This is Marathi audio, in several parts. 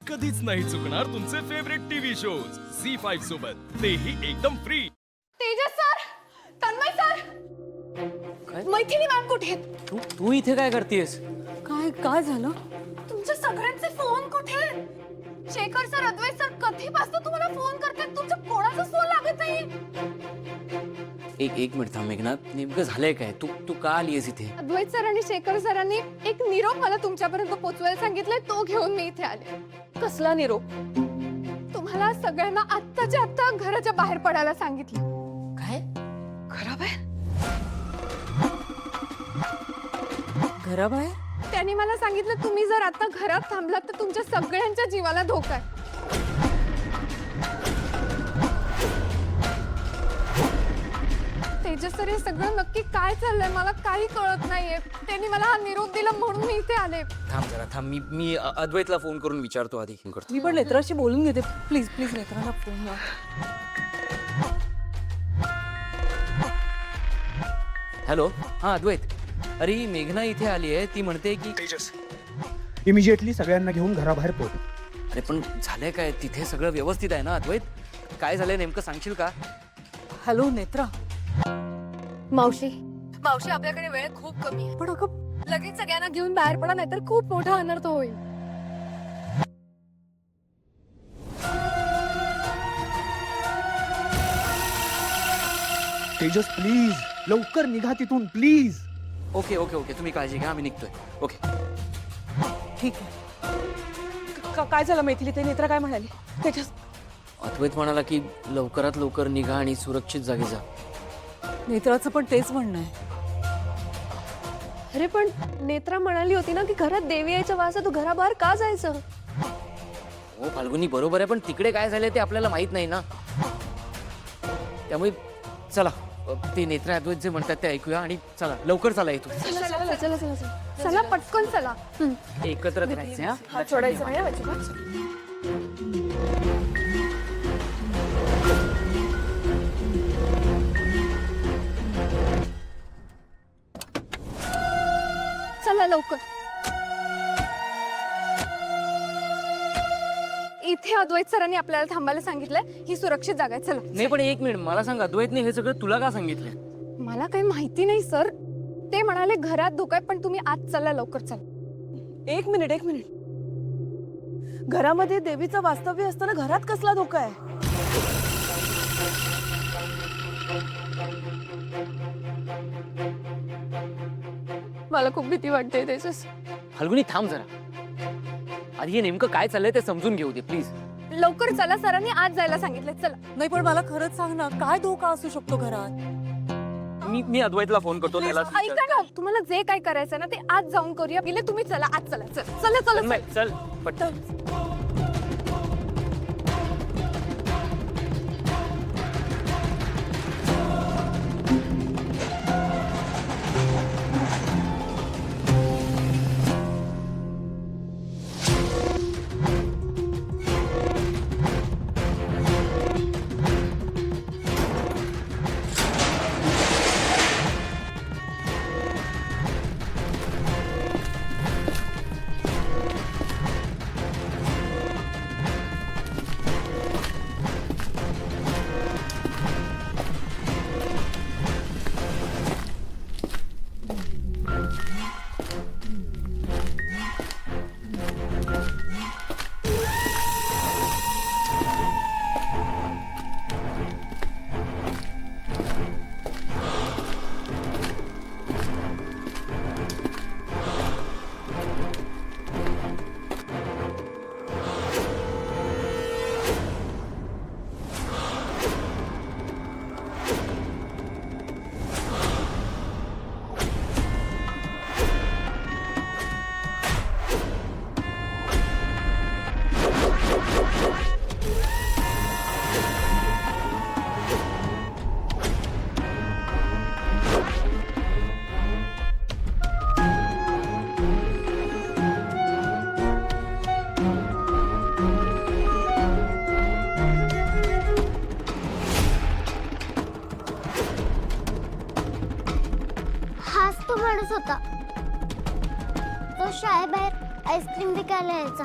कधीच नाही चुकणार तुमचे फेवरेट टीव्ही शोज झी5 सोबत, तेही एकदम free. Tejas sir, Tanmay sir, Maithili ma'am कुठे आहेत? तू इथे काय करतेस? काय झालं? तुमच्या सगळ्यांचे फोन कुठे आहेत? शेखर सर, अद्वैत सर कधीपासून तुम्हाला फोन करतात, तुमचा कोणाचाच फोन लागत नाही। एक मिनिट थांब मेघना, नेमकं झालंय काय? तू का आलीयस इथे? अद्वैत सर आणि शेखर सरांनी एक निरोप मला तुमच्यापर्यंत पोहोचवायला सांगितलंय, तो घेऊन मी इथे आले। कसला निरोप? तुम्हाला सगळ्यांना आत्ताच्या आत्ता घराच्या बाहेर पडायला सांगितलं। काय? घराबाहेर? घराबाहेर? त्यांनी मला सांगितलं तुम्ही जर आता घरात थांबलात तर तुमच्या सगळ्यांच्या जीवाला धोका आहे। तेजस सर, हे सगळं नक्की काय चाललंय मला काही कळत नाहीये। त्यांनी मला हा निरोप दिला म्हणून मी इथे आले। थांब जरा थांब, मी अद्वैतला फोन करून विचारतो आधी। मी पण नेत्राशी बोलून घेते, प्लीज प्लीज नेत्राला फोन लाव। हॅलो, हा अद्वैत, अरे मेघना इथे आली आहे, ती म्हणते की तेजस, इमिजिएटली सगळ्यांना घेऊन घराबाहेर पड। अरे पण झालंय काय? तिथे सगळं व्यवस्थित आहे ना अद्वैत? काय झालंय नेमकं सांगशील का? हॅलो नेत्रा, मावशी आपल्याकडे वेळ खूप कमी आहे, पण अगं लगेच सगळ्यांना घेऊन बाहेर पडा नाहीतर खूप मोठा अनर्थ होईल। तेजस प्लीज लवकर निघा तिथून प्लीज। ओके ओके ओके, तुम्ही काळजी घ्या, आम्ही निघतोय। ओके ठीक आहे। काय झालं मैथिली? ते नेत्रा काय म्हणाली? तेजस, अद्वैत म्हणाला की लवकरात लवकर निघा आणि सुरक्षित जागी जा। नेत्राचं पण तेच म्हणणं आहे। अरे पण नेत्रा म्हणाली होती ना की घरात देवी यायच्या वासा तू घराबाहेर का जायचं? हो फाल्गुनी, बरोबर आहे, पण तिकडे काय झालंय ते आपल्याला माहित नाही ना। त्यामुळे चला, ते नेत्रा अद्वैत जे म्हणतात ते ऐकूया आणि चला लवकर चला इथून। चला पटकन चला। एकत्र करायचे हा? हात सोडायचा नाही अजिबात। चला लवकर। इथे अद्वैत सरांनी आपल्याला थांबायला सांगितलंय, ही सुरक्षित जागा आहे, चला। नाही पण एक मिनिट, मला सांग, अद्वैतने हे सगळं तुला का सांगितलं? मला काही माहिती नाही सर, ते म्हणाले घरात धोका आहे पण तुम्ही आत चला, लवकर चला। एक मिनिट घरामध्ये देवीचं वास्तव्य असताना घरात कसला धोका आहे? मला खूप भीती वाटते तेजस। फाल्गुनी थांब जरा, आधी हे नेमकं काय चाललंय ते समजून घेऊ दे प्लीज। लवकर चला, सरांनी आत जायला सांगितलंय, चला। नाही पण मला खरंच सांग ना, काय धोका असू शकतो घरात? मी अद्वैतला फोन करतो, त्याला ऐका ना, तुम्हाला जे काय करायचं ना ते आज जाऊन करूया। पहिले तुम्ही चला, आत चला, चला चला चला। चल पटकन। माणूस होता तो शाळेबाहेर आईस्क्रीम विकायला यायचा।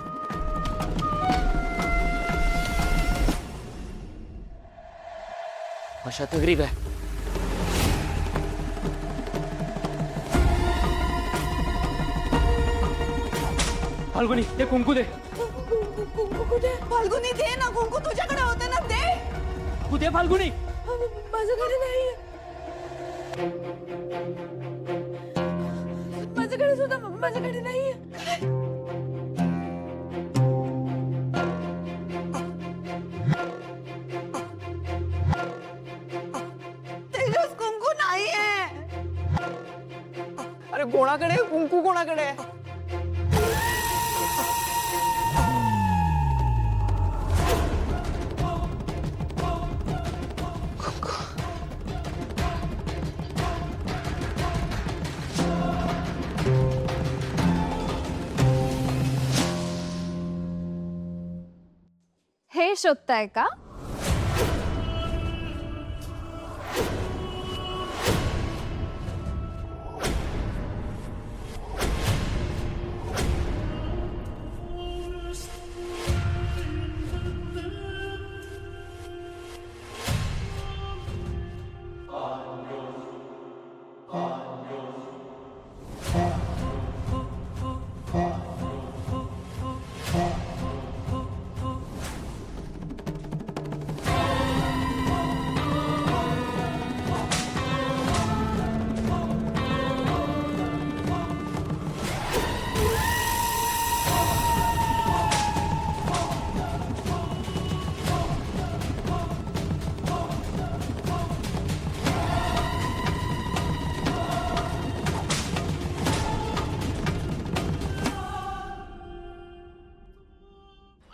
शतग्रीव आहे. फाल्गुनी ते कुंकू दे. कुठे फाल्गुनी? दे ना कुंकू, तुझ्याकडे होते ना, दे. कुठे फाल्गुनी? माझ्याकडे नाही, माझ्याकडे सुद्धा माझ्याकडे नाही. तेजस, कुंकू नाहीये. अरे कोणाकडे कुंकू, कोणाकडे? हे शोधताय का?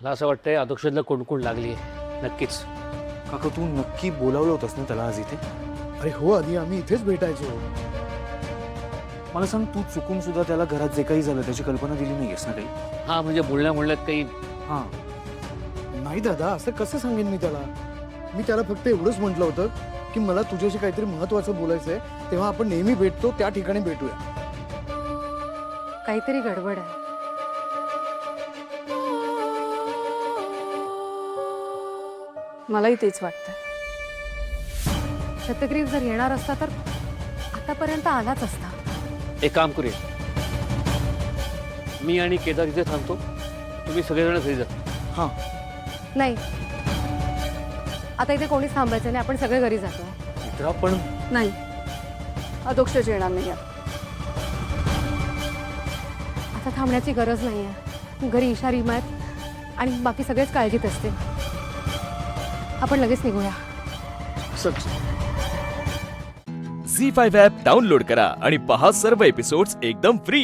मला असं वाटतंय अधोक्षजला कोण लागली आहे. नक्कीच. काका तू नक्की बोलावलं होतंस ना त्याला आज इथे? अरे हो, आधी आम्ही इथेच भेटायचो. मला सांग, तू चुकून सुद्धा त्याला घरात जे काही झालं त्याची कल्पना दिली नाहीयेस ना काही? हा म्हणजे बोलण्यात काही. हां नाही दादा, असं कसं सांगेन मी त्याला? मी त्याला फक्त एवढंच म्हटलं होतं की मला तुझ्याशी काहीतरी महत्वाचं बोलायचं आहे, तेव्हा आपण नेहमी भेटतो त्या ठिकाणी भेटूया. काहीतरी गडबड आहे. मलाही तेच वाटतं. शतग्रीव जर येणार असता तर आतापर्यंत आलाच असता. एक काम करूया, मी आणि केदार इथे थांबतो, तुम्ही सगळेजण घरी जा. हां नाही, आता इथे कोणीच थांबायचं नाही, आपण सगळे घरी जातो. मित्रा पण नाही, अधोक्षज येणार नाही. आता थांबण्याची गरज नाही आहे. घरी ईशा, रीमा आहेत आणि बाकी सगळेच काळजीत असतील. आपण लगेच निघूया. सच. झी5 ॲप डाउनलोड करा आणि पहा सर्व एपिसोड्स एकदम फ्री.